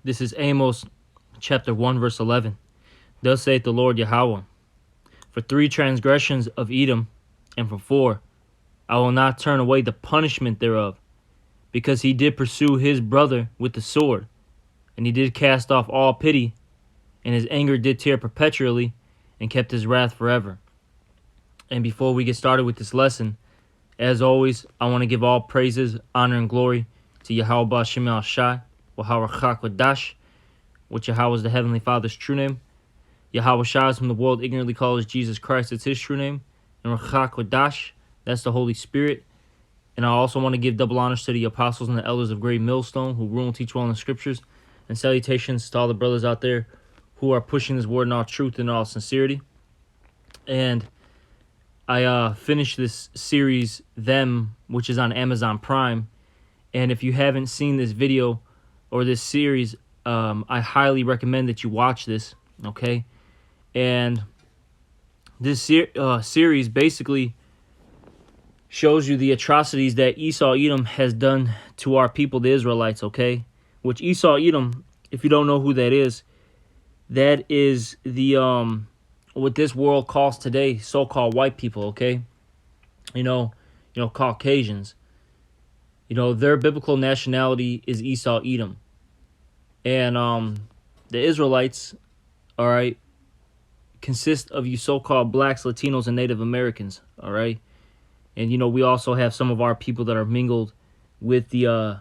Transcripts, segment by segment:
This is Amos chapter 1 verse 11. Thus saith the Lord Yahweh, for 3 transgressions of Edom, and for 4, I will not turn away the punishment thereof, because he did pursue his brother with the sword, and he did cast off all pity, and his anger did tear perpetually, and kept his wrath forever. And before we get started with this lesson, as always, I want to give all praises, honor, and glory to Yahweh B'Shem El Shai, Yahweh Chak which Yahweh is the Heavenly Father's true name. Yahweh Shai is whom the world ignorantly calls Jesus Christ, it's his true name. And Rachak Wadash, that's the Holy Spirit. And I also want to give double honors to the apostles and the elders of Great Millstone who rule and teach well in the scriptures. And salutations to all the brothers out there who are pushing this word in all truth and all sincerity. And I finished this series, Them, which is on Amazon Prime. And if you haven't seen this video or this series, I highly recommend that you watch this, okay? And this series basically shows you the atrocities that Esau Edom has done to our people, the Israelites, okay? Which Esau Edom, if you don't know who that is the what this world calls today so-called white people, okay? You know, Caucasians. Their biblical nationality is Esau Edom. And the Israelites, all right, consist of you so-called blacks, Latinos, and Native Americans, all right? And, we also have some of our people that are mingled with the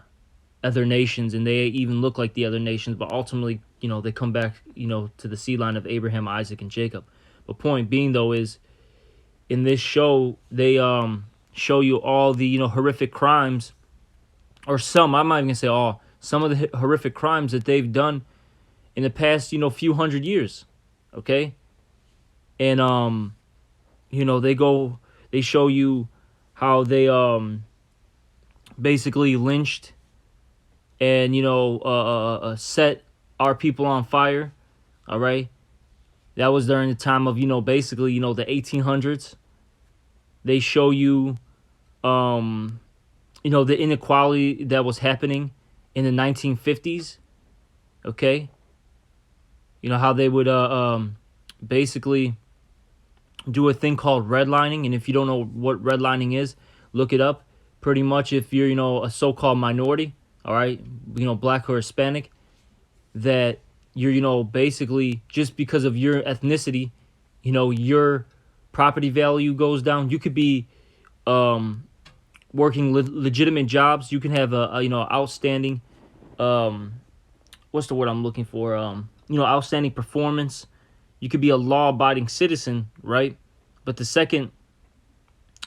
other nations, and they even look like the other nations, but ultimately, they come back, to the seed line of Abraham, Isaac, and Jacob. But point being, though, is in this show, they show you all the, horrific crimes, or some, I'm not even going to say all, some of the horrific crimes that they've done in the past, few hundred years, okay? And, they show you how they basically lynched and, set our people on fire, all right? That was during the time of, basically, the 1800s. They show you, the inequality that was happening in the 1950s, okay? How they would basically do a thing called redlining, and if you don't know what redlining is, look it up. Pretty much if you're, a so-called minority, all right, black or Hispanic, that you're, basically just because of your ethnicity, your property value goes down. You could be working legitimate jobs. You can have a outstanding what's the word I'm looking for? Outstanding performance. You could be a law-abiding citizen, right? But the second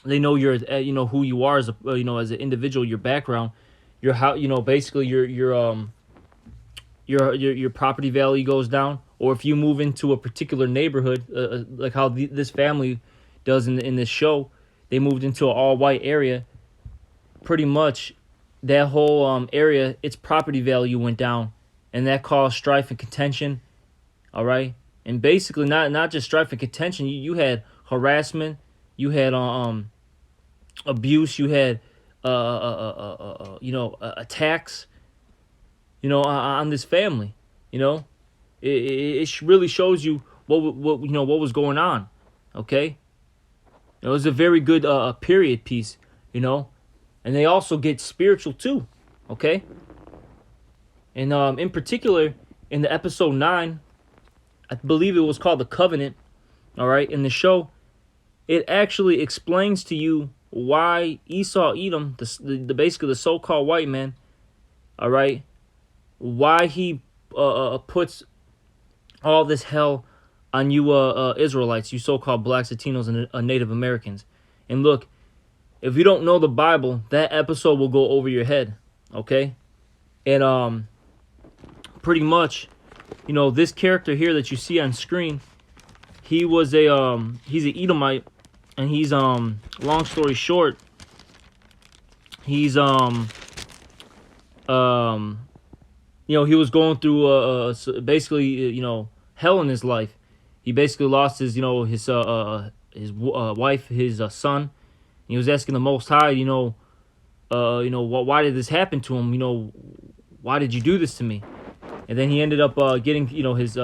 they know you're who you are as a as an individual, your background, basically your property value goes down. Or if you move into a particular neighborhood, like how this family does in this show, they moved into an all-white area. Pretty much, that whole area, its property value went down, and that caused strife and contention. All right, and basically not just strife and contention. You had harassment, you had abuse, you had attacks. On this family. It really shows you what was going on. Okay, it was a very good period piece. And they also get spiritual too, okay? And in particular, in the episode 9, I believe it was called The Covenant, all right? In the show, it actually explains to you why Esau Edom, the basically the so-called white man, all right, why he puts all this hell on you Israelites, you so-called blacks, Latinos, and Native Americans. And look, if you don't know the Bible, that episode will go over your head, okay? And pretty much, this character here that you see on screen, he was he's an Edomite, and he's long story short, he's he was going through basically hell in his life. He basically lost his wife, his son. He was asking the Most High, why did this happen to him? Why did you do this to me? and then he ended up getting his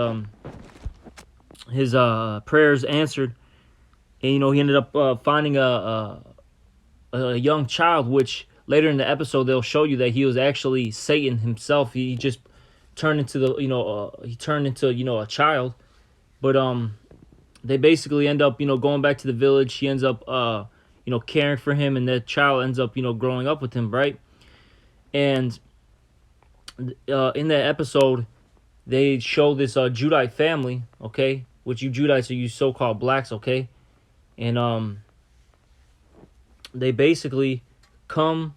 prayers answered, and he ended up finding a young child, which later in the episode they'll show you that he was actually Satan himself. He just turned into a child, but they basically end up going back to the village. He ends up caring for him, and that child ends up growing up with him, right? And in that episode they show this Judite family, okay, which you Judites are you so-called blacks, okay, and they basically come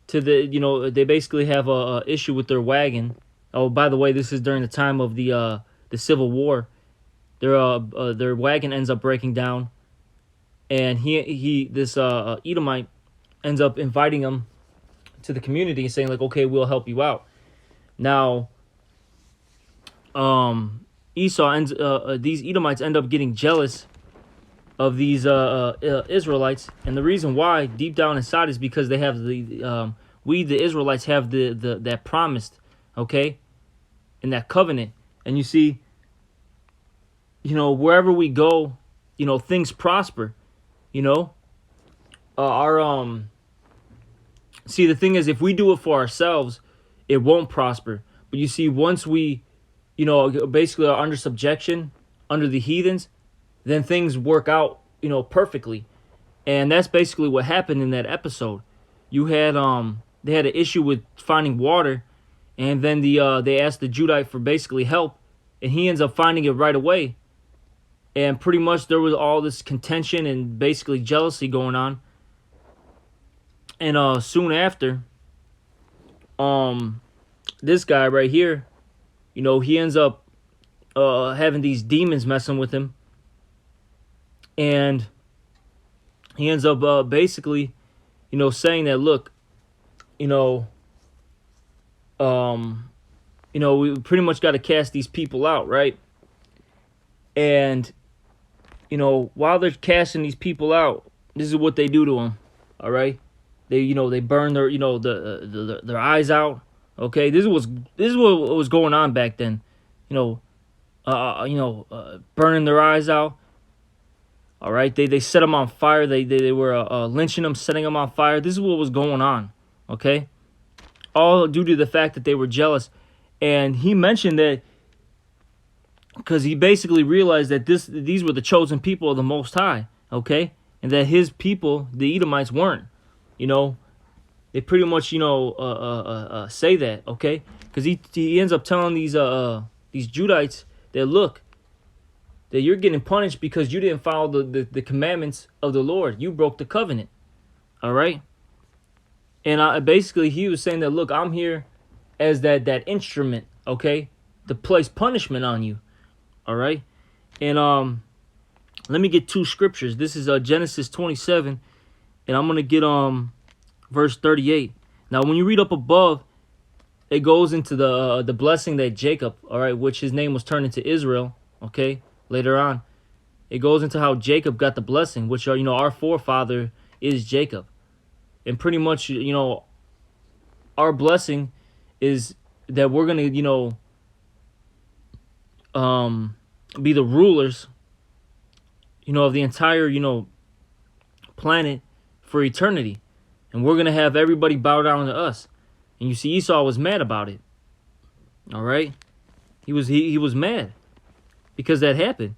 to they basically have a issue with their wagon. Oh, by the way, this is during the time of the Civil War. Their wagon ends up breaking down, and this Edomite ends up inviting them to the community and saying like, okay, we'll help you out. Now, Esau these Edomites end up getting jealous of these Israelites, and the reason why deep down inside is because they have the Israelites have the that promised, okay, and that covenant. And you see, wherever we go, things prosper. Our see, the thing is, if we do it for ourselves, it won't prosper. But you see, once we basically are under subjection under the heathens, then things work out perfectly. And that's basically what happened in that episode. You had they had an issue with finding water, and then they asked the Judite for basically help, and he ends up finding it right away. And pretty much there was all this contention and basically jealousy going on. And soon after, this guy right here, he ends up having these demons messing with him, and he ends up basically, saying that, look, we pretty much got to cast these people out, right? And while they're casting these people out, this is what they do to them. All right, they burn their their eyes out. Okay, this is what was going on back then. Burning their eyes out. All right, they set them on fire. They were lynching them, setting them on fire. This is what was going on. Okay, all due to the fact that they were jealous. And he mentioned that because he basically realized that these were the chosen people of the Most High, okay, and that his people, the Edomites, weren't. They pretty much say that, okay, because he ends up telling these Judites that, look, that you're getting punished because you didn't follow the commandments of the Lord. You broke the covenant, all right. And basically he was saying that, look, I'm here as that instrument, okay, to place punishment on you. All right, and let me get two scriptures. This is Genesis 27, and I'm gonna get verse 38. Now, when you read up above, it goes into the blessing that Jacob, all right, which his name was turned into Israel. Okay, later on, it goes into how Jacob got the blessing, which are our forefather is Jacob, and pretty much our blessing is that we're gonna be the rulers, of the entire, planet for eternity. And we're going to have everybody bow down to us. And you see, Esau was mad about it. All right? He was mad because that happened.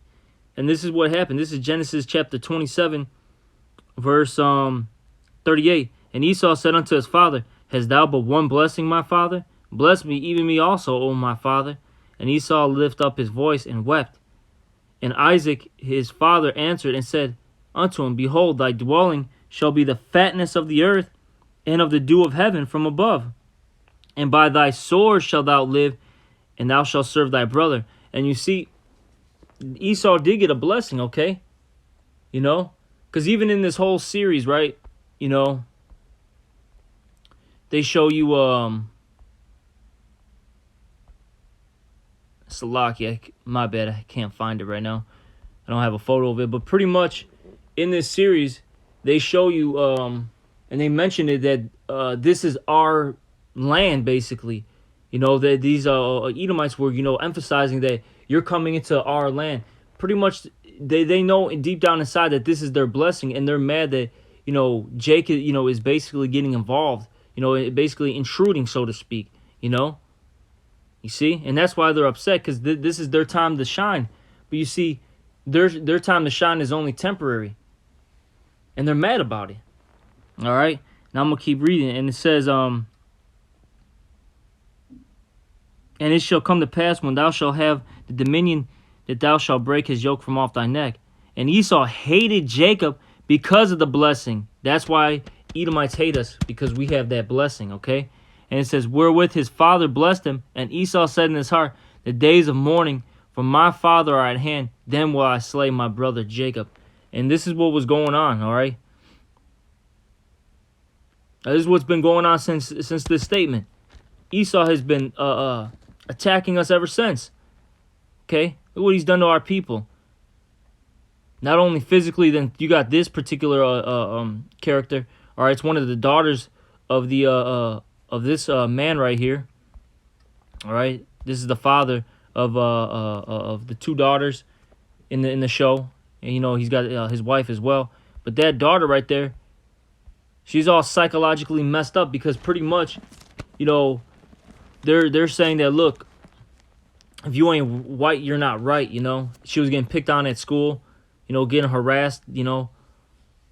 And this is what happened. This is Genesis chapter 27, verse 38. And Esau said unto his father, Hast thou but one blessing, my father? Bless me, even me also, O my father. And Esau lifted up his voice and wept. And Isaac his father answered and said unto him, Behold, thy dwelling shall be the fatness of the earth, and of the dew of heaven from above. And by thy sword shalt thou live, and thou shalt serve thy brother. And you see, Esau did get a blessing, okay? Because even in this whole series, right, they show you, Salakia, my bad, I can't find it right now. I don't have a photo of it, but pretty much in this series, they show you, and they mention it that this is our land, basically. You know, that these Edomites were, emphasizing that you're coming into our land. Pretty much, they know deep down inside that this is their blessing, and they're mad that, Jacob, is basically getting involved, basically intruding, so to speak, you know? You see? And that's why they're upset, because this is their time to shine. But you see, their time to shine is only temporary, and they're mad about it. All right? Now I'm going to keep reading, and it says, and it shall come to pass when thou shalt have the dominion that thou shalt break his yoke from off thy neck. And Esau hated Jacob because of the blessing. That's why Edomites hate us, because we have that blessing, okay? And it says, wherewith his father blessed him. And Esau said in his heart, the days of mourning for my father are at hand. Then will I slay my brother Jacob. And this is what was going on, all right? This is what's been going on since this statement. Esau has been attacking us ever since. Okay? Look what he's done to our people. Not only physically, then you got this particular character. All right, it's one of the daughters of the of this man right here. All right, this is the father of the two daughters in the show, and he's got his wife as well. But that daughter right there, she's all psychologically messed up, because pretty much, they're saying that, look, if you ain't white, you're not right. She was getting picked on at school, getting harassed,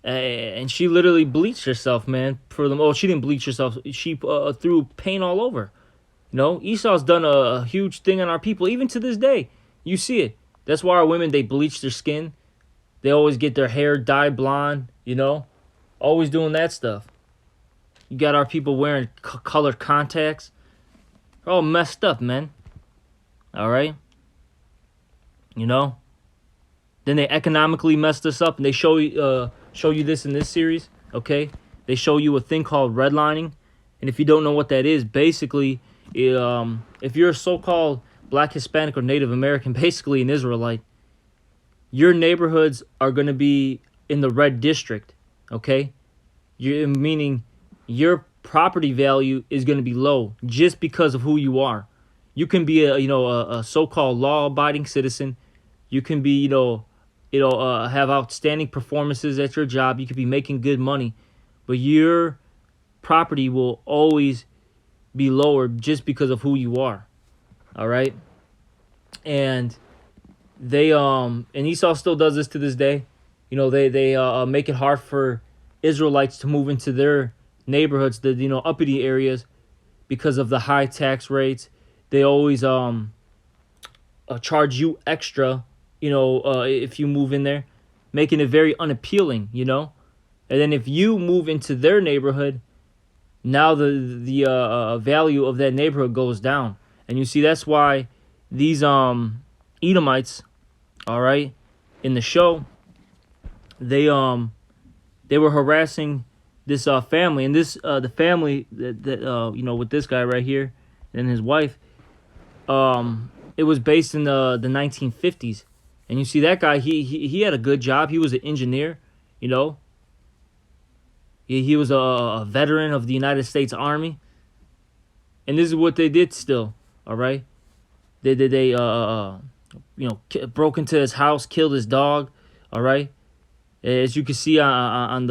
and she literally bleached herself, man. For them, she didn't bleach herself. She threw paint all over. Esau's done a huge thing on our people, even to this day. You see it. That's why our women, they bleach their skin. They always get their hair dyed blonde. Always doing that stuff. You got our people wearing colored contacts. They're all messed up, man. All right? Then they economically messed us up, and they show you this in this series, okay? They show you a thing called redlining, and if you don't know what that is, basically, if you're a so-called Black, Hispanic, or Native American, basically an Israelite, your neighborhoods are going to be in the red district, okay? Meaning your property value is going to be low just because of who you are. You can be a so-called law-abiding citizen. You can be have outstanding performances at your job. You could be making good money, but your property will always be lower just because of who you are. All right, and they and Esau still does this to this day. They make it hard for Israelites to move into their neighborhoods, the uppity areas, because of the high tax rates. They always charge you extra, if you move in there, making it very unappealing, And then if you move into their neighborhood, now the value of that neighborhood goes down. And you see, that's why these Edomites, all right, in the show, they were harassing this family, and this the family that with this guy right here and his wife, it was based in the 1950s. And you see that guy, he had a good job. He was an engineer, He was a veteran of the United States Army. And this is what they did still, all right? They broke into his house, killed his dog, all right? As you can see on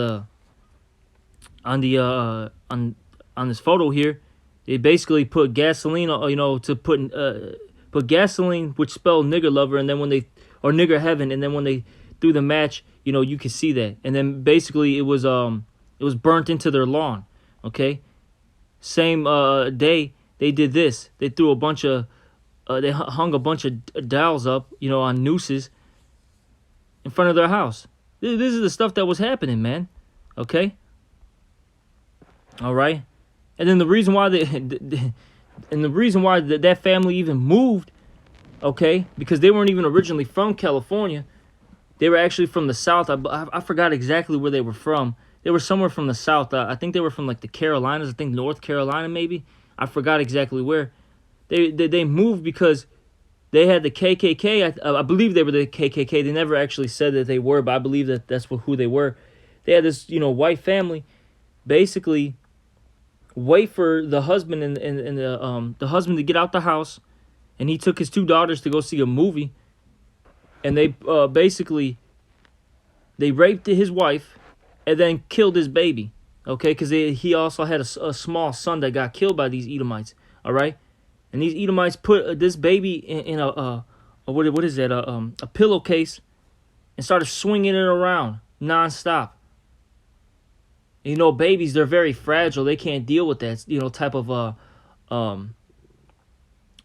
this photo here, they basically put gasoline, to put gasoline, which spelled nigger lover, and then when they, or nigger heaven, and then when they threw the match, you could see that. And then basically it was burnt into their lawn, okay? Same day they did this. They threw a bunch of, they hung a bunch of dowels up, on nooses in front of their house. This is the stuff that was happening, man, okay? All right? And then the reason why that family even moved, okay, because they weren't even originally from California. They were actually from the South. I forgot exactly where they were from. They were somewhere from the South. I think they were from like the Carolinas. I think North Carolina maybe. I forgot exactly where. They moved because they had the KKK. I believe they were the KKK. They never actually said that they were, but I believe that that's who they were. They had this white family, basically, wait for the husband and the husband to get out the house, and he took his two daughters to go see a movie, and they basically they raped his wife, and then killed his baby. Okay, because he also had a small son that got killed by these Edomites. All right, and these Edomites put this baby in a what is that a pillowcase, and started swinging it around nonstop. You know, babies, they're very fragile. They can't deal with that, type of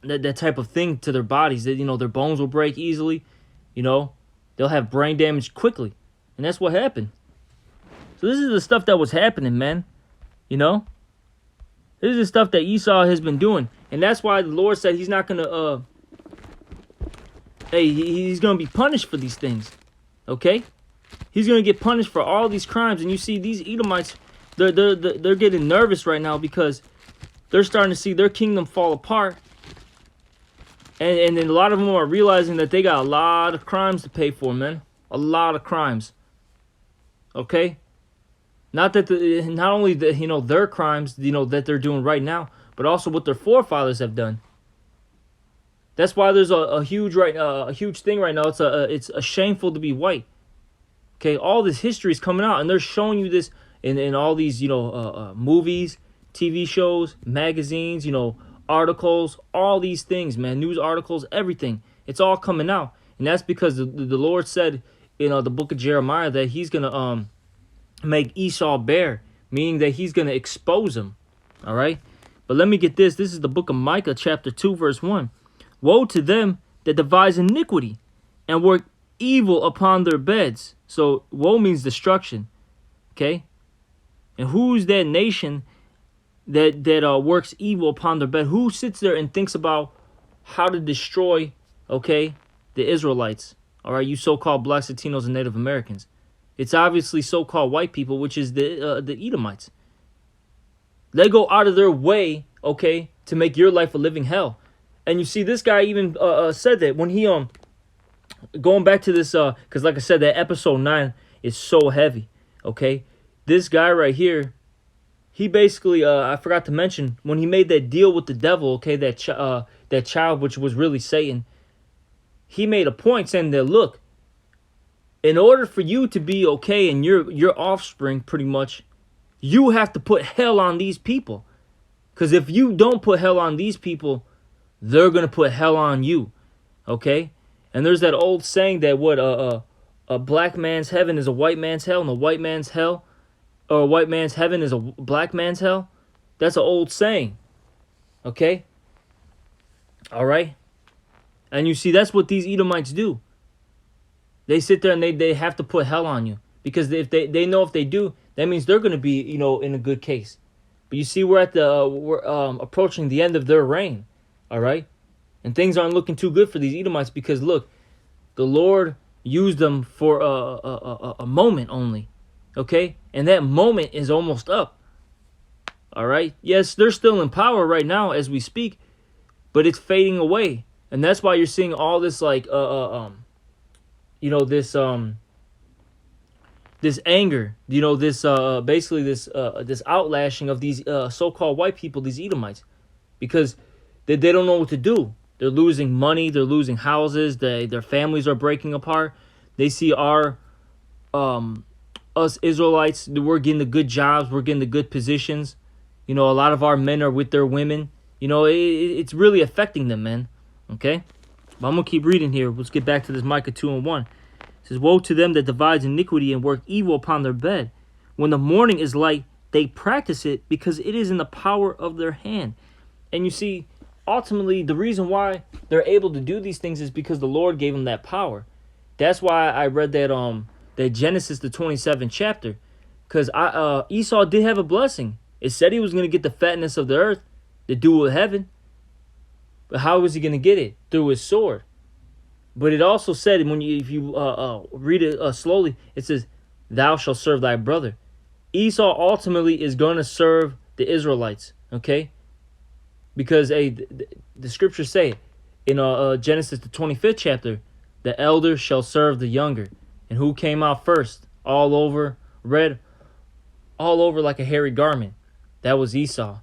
that type of thing to their bodies. That, their bones will break easily. They'll have brain damage quickly, and that's what happened. So this is the stuff that was happening, man. This is the stuff that Esau has been doing, and that's why the Lord said He's not gonna He's gonna be punished for these things. Okay. He's going to get punished for all these crimes. And you see these Edomites, they're getting nervous right now because they're starting to see their kingdom fall apart. And then a lot of them are realizing that they got a lot of crimes to pay for, man. A lot of crimes. Okay? Not only their crimes, that they're doing right now, but also what their forefathers have done. That's why there's a huge thing right now. It's shameful to be white. Okay, all this history is coming out, and they're showing you this in all these, movies, TV shows, magazines, articles, all these things, man, news articles, everything. It's all coming out, and that's because the Lord said in the book of Jeremiah that He's gonna make Esau bare, meaning that He's gonna expose him. All right, but let me get this. This is the book of Micah, chapter 2, verse 1. Woe to them that devise iniquity and work evil upon their beds. So woe means destruction. Okay, and who's that nation that works evil upon their bed? Who sits there and thinks about how to destroy, okay, the Israelites? All right, you so-called blacks, Latinos, and Native Americans. It's obviously so-called white people, which is the Edomites. They go out of their way, okay, to make your life a living hell. And you see, this guy even said that when he going back to this, because like I said, that episode 9 is so heavy, okay? This guy right here, he basically, I forgot to mention, when he made that deal with the devil, okay, that child, which was really Satan, he made a point saying that, look, in order for you to be okay and your offspring, pretty much, you have to put hell on these people. Because if you don't put hell on these people, they're going to put hell on you, okay? And there's that old saying that a black man's heaven is a white man's hell, and a white man's hell, or a white man's heaven is a black man's hell. That's an old saying. Okay? All right? And you see, that's what these Edomites do. They sit there and they have to put hell on you. Because if they know if they do, that means they're going to be, in a good case. But you see, we're approaching the end of their reign. All right? And things aren't looking too good for these Edomites because, look, the Lord used them for a moment only, okay? And that moment is almost up, all right? Yes, they're still in power right now as we speak, but it's fading away. And that's why you're seeing all this, like, this anger, basically this outlashing of these so-called white people, these Edomites, because they don't know what to do. They're losing money. They're losing houses. Their families are breaking apart. They see us Israelites, we're getting the good jobs. We're getting the good positions. A lot of our men are with their women. It's really affecting them, man. Okay? But I'm going to keep reading here. Let's get back to this Micah 2 and 1. It says, woe to them that devise iniquity and work evil upon their bed. When the morning is light, they practice it because it is in the power of their hand. And you see, ultimately, the reason why they're able to do these things is because the Lord gave them that power. That's why I read that Genesis, the 27th chapter, because Esau did have a blessing. It said he was going to get the fatness of the earth, the dew of heaven. But how was he going to get it? Through his sword. But it also said, if you read it slowly, it says, thou shalt serve thy brother. Esau ultimately is going to serve the Israelites, okay? Because the scriptures say in Genesis, the 25th chapter, the elder shall serve the younger. And who came out first? All over, red, all over like a hairy garment. That was Esau.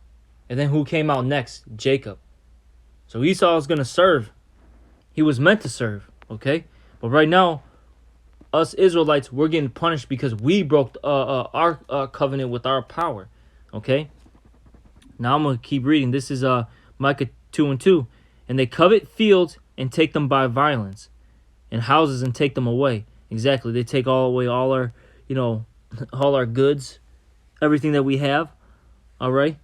And then who came out next? Jacob. So Esau is going to serve. He was meant to serve, okay? But right now, us Israelites, we're getting punished because we broke our covenant with our power, okay? Now I'm going to keep reading. This is Micah 2:2. And they covet fields and take them by violence, and houses and take them away. Exactly. They take all away all our, all our goods, everything that we have, all right?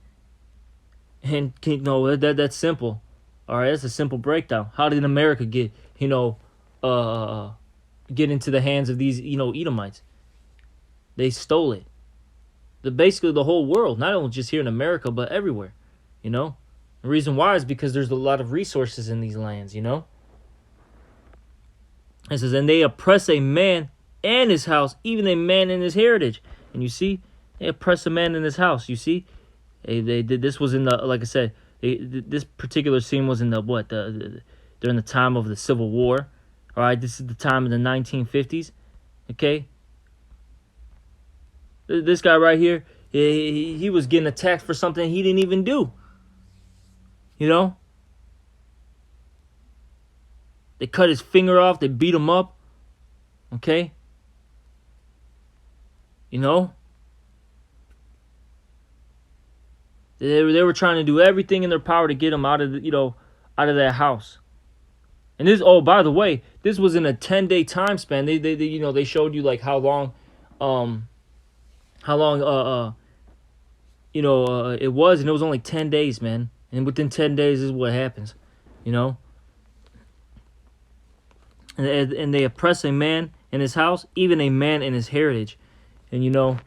And that's simple. All right, that's a simple breakdown. How did America get into the hands of these Edomites? They stole it. Basically the whole world, not only just here in America but everywhere. The reason why is because there's a lot of resources in these lands. It says, and they oppress a man and his house, even a man and his heritage. And you see, they oppress a man in his house. You see, they did. This was in the, like I said, this particular scene was in during the time of the Civil War. All right, this is the time of the 1950s. Okay, this guy right here, he was getting attacked for something he didn't even do. They cut his finger off. They beat him up. Okay, They were trying to do everything in their power to get him out of out of that house. And this, oh, by the way, this was in a 10-day time span. They showed you like how long it was, and it was only 10 days, man. And within 10 days is what happens, And they oppress a man in his house, even a man in his heritage. And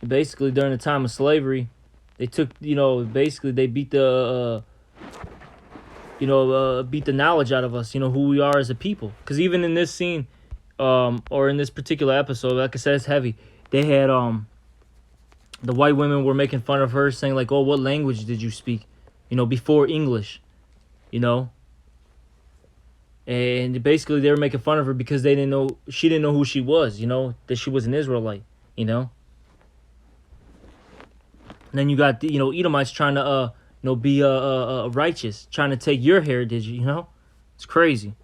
basically during the time of slavery, they took, basically they beat the beat the knowledge out of us, who we are as a people. Because even in this scene, or in this particular episode, like I said, it's heavy. They had the white women were making fun of her, saying like, "Oh, what language did you speak?" Before English, And basically they were making fun of her because she didn't know who she was, that she was an Israelite, And then you got Edomites trying to be righteous, trying to take your heritage. It's crazy.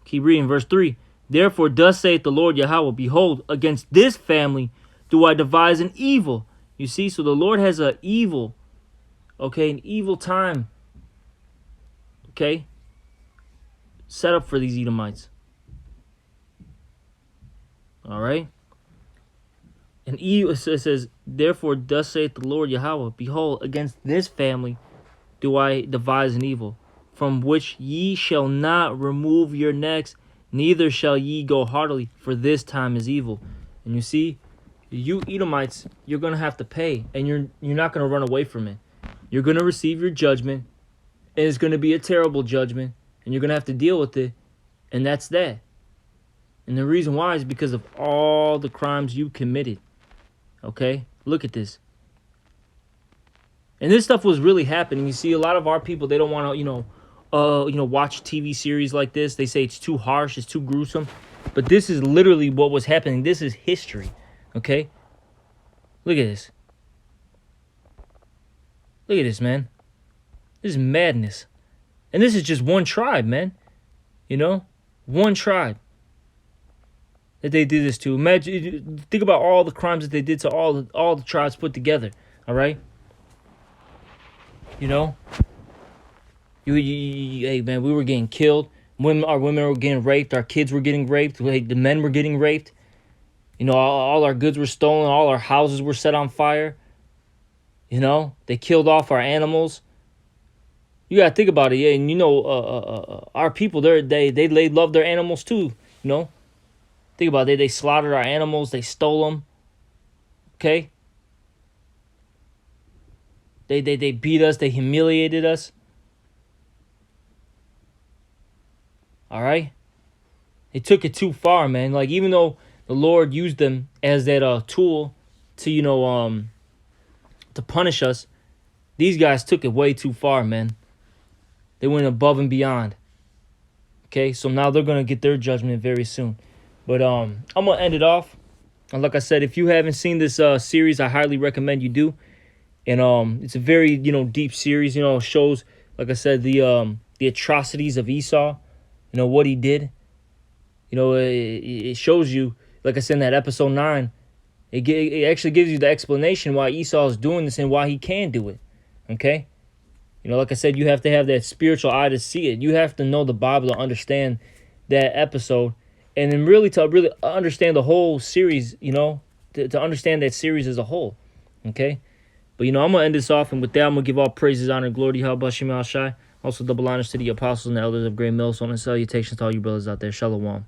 Keep reading verse 3. Therefore, thus saith the Lord Yahweh, behold, against this family do I devise an evil. You see, so the Lord has an evil time, set up for these Edomites. All right. And it says, therefore, thus saith the Lord Yahweh, behold, against this family do I devise an evil, from which ye shall not remove your necks, neither shall ye go heartily, for this time is evil. And you see, you Edomites, you're going to have to pay, and you're not going to run away from it. You're going to receive your judgment, and it's going to be a terrible judgment, and you're going to have to deal with it, and that's that. And the reason why is because of all the crimes you committed. Okay? Look at this. And this stuff was really happening. You see, a lot of our people, they don't want to, watch TV series like this. They say it's too harsh, it's too gruesome. But this is literally what was happening. This is history. Okay? Look at this. Look at this, man. This is madness. And this is just one tribe, man. One tribe that they did this to. Imagine, think about all the crimes that they did to all the tribes put together. All right. Hey man, we were getting killed. Our women were getting raped. Our kids were getting raped. The men were getting raped. All our goods were stolen. All our houses were set on fire. They killed off our animals. You gotta think about it, yeah. And our people, they love their animals too. Think about it. They slaughtered our animals. They stole them. Okay. They beat us. They humiliated us. All right. They took it too far, man. Like, even though the Lord used them as that tool to to punish us, these guys took it way too far, man. They went above and beyond. Okay, so now they're gonna get their judgment very soon. But I'm gonna end it off. And like I said, if you haven't seen this series, I highly recommend you do. And it's a very deep series. It shows, like I said, the atrocities of Esau. What he did. It shows you, like I said in that episode 9. It actually gives you the explanation why Esau is doing this and why he can do it. Okay. Like I said, you have to have that spiritual eye to see it. You have to know the Bible to understand that episode, and then to really understand the whole series. To understand that series as a whole. Okay. But I'm gonna end this off, and with that, I'm gonna give all praises, honor, and glory to Yahweh Shai. Also, double honors to the apostles and the elders of Great Millstone, and salutations to all you brothers out there. Shalom.